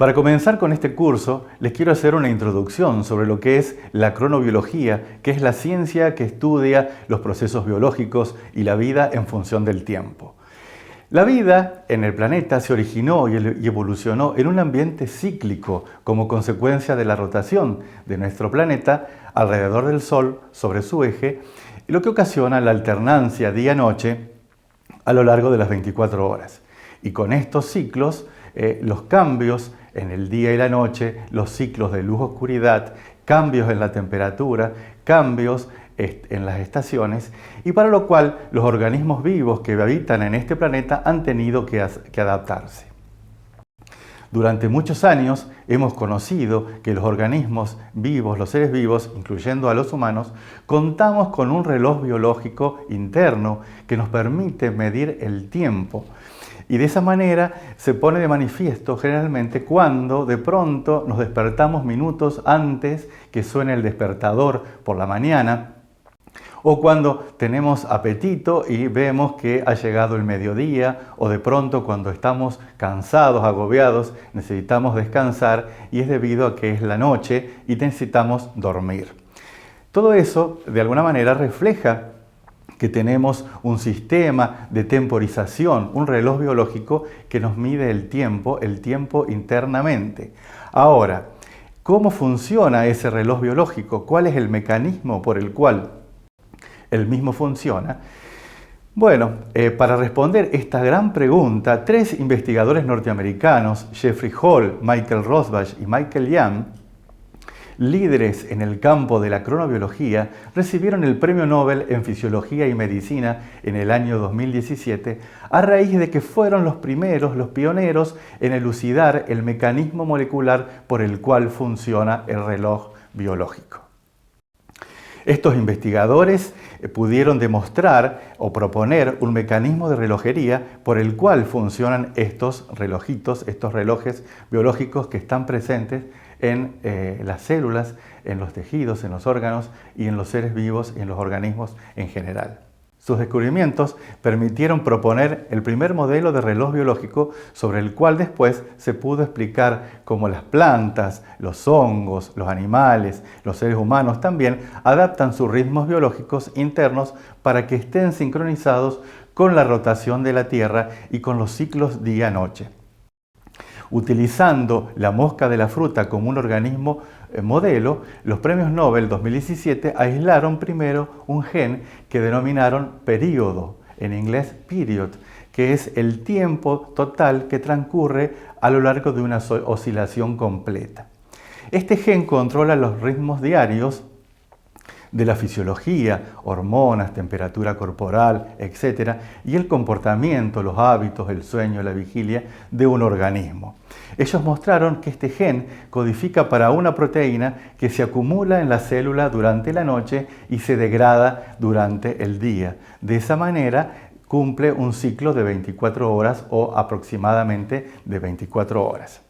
Para comenzar con este curso, les quiero hacer una introducción sobre lo que es la cronobiología, que es la ciencia que estudia los procesos biológicos y la vida en función del tiempo. La vida en el planeta se originó y evolucionó en un ambiente cíclico como consecuencia de la rotación de nuestro planeta alrededor del Sol sobre su eje, lo que ocasiona la alternancia día-noche a lo largo de las 24 horas. Y con estos ciclos, los cambios en el día y la noche, los ciclos de luz-oscuridad, cambios en la temperatura, cambios en las estaciones, y para lo cual los organismos vivos que habitan en este planeta han tenido que adaptarse. Durante muchos años hemos conocido que los organismos vivos, los seres vivos, incluyendo a los humanos, contamos con un reloj biológico interno que nos permite medir el tiempo. Y de esa manera se pone de manifiesto generalmente cuando de pronto nos despertamos minutos antes que suene el despertador por la mañana, o cuando tenemos apetito y vemos que ha llegado el mediodía, o de pronto cuando estamos cansados, agobiados, necesitamos descansar y es debido a que es la noche y necesitamos dormir. Todo eso de alguna manera refleja que tenemos un sistema de temporización, un reloj biológico que nos mide el tiempo internamente. Ahora, ¿cómo funciona ese reloj biológico? ¿Cuál es el mecanismo por el cual el mismo funciona? Bueno, para responder esta gran pregunta, tres investigadores norteamericanos, Jeffrey Hall, Michael Rosbash y Michael Young, líderes en el campo de la cronobiología, recibieron el Premio Nobel en Fisiología y Medicina en el año 2017 a raíz de que fueron los pioneros en elucidar el mecanismo molecular por el cual funciona el reloj biológico. Estos investigadores pudieron demostrar o proponer un mecanismo de relojería por el cual funcionan estos relojitos, estos relojes biológicos que están presentes en las células, en los tejidos, en los órganos y en los seres vivos y en los organismos en general. Sus descubrimientos permitieron proponer el primer modelo de reloj biológico sobre el cual después se pudo explicar cómo las plantas, los hongos, los animales, los seres humanos también adaptan sus ritmos biológicos internos para que estén sincronizados con la rotación de la Tierra y con los ciclos día-noche. Utilizando la mosca de la fruta como un organismo modelo, los premios Nobel 2017 aislaron primero un gen que denominaron período, en inglés period, que es el tiempo total que transcurre a lo largo de una oscilación completa. Este gen controla los ritmos diarios de la fisiología, hormonas, temperatura corporal, etc. y el comportamiento, los hábitos, el sueño, la vigilia de un organismo. Ellos mostraron que este gen codifica para una proteína que se acumula en la célula durante la noche y se degrada durante el día. De esa manera cumple un ciclo de 24 horas o aproximadamente de 24 horas.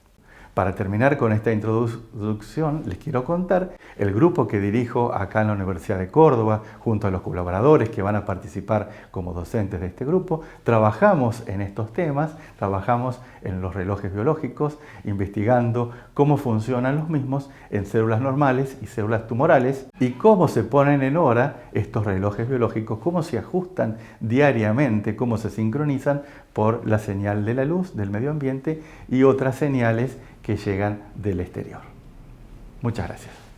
Para terminar con esta introducción, les quiero contar el grupo que dirijo acá en la Universidad de Córdoba, junto a los colaboradores que van a participar como docentes de este grupo. Trabajamos en estos temas, trabajamos en los relojes biológicos, investigando cómo funcionan los mismos en células normales y células tumorales y cómo se ponen en hora estos relojes biológicos, cómo se ajustan diariamente, cómo se sincronizan por la señal de la luz del medio ambiente y otras señales que llegan del exterior. Muchas gracias.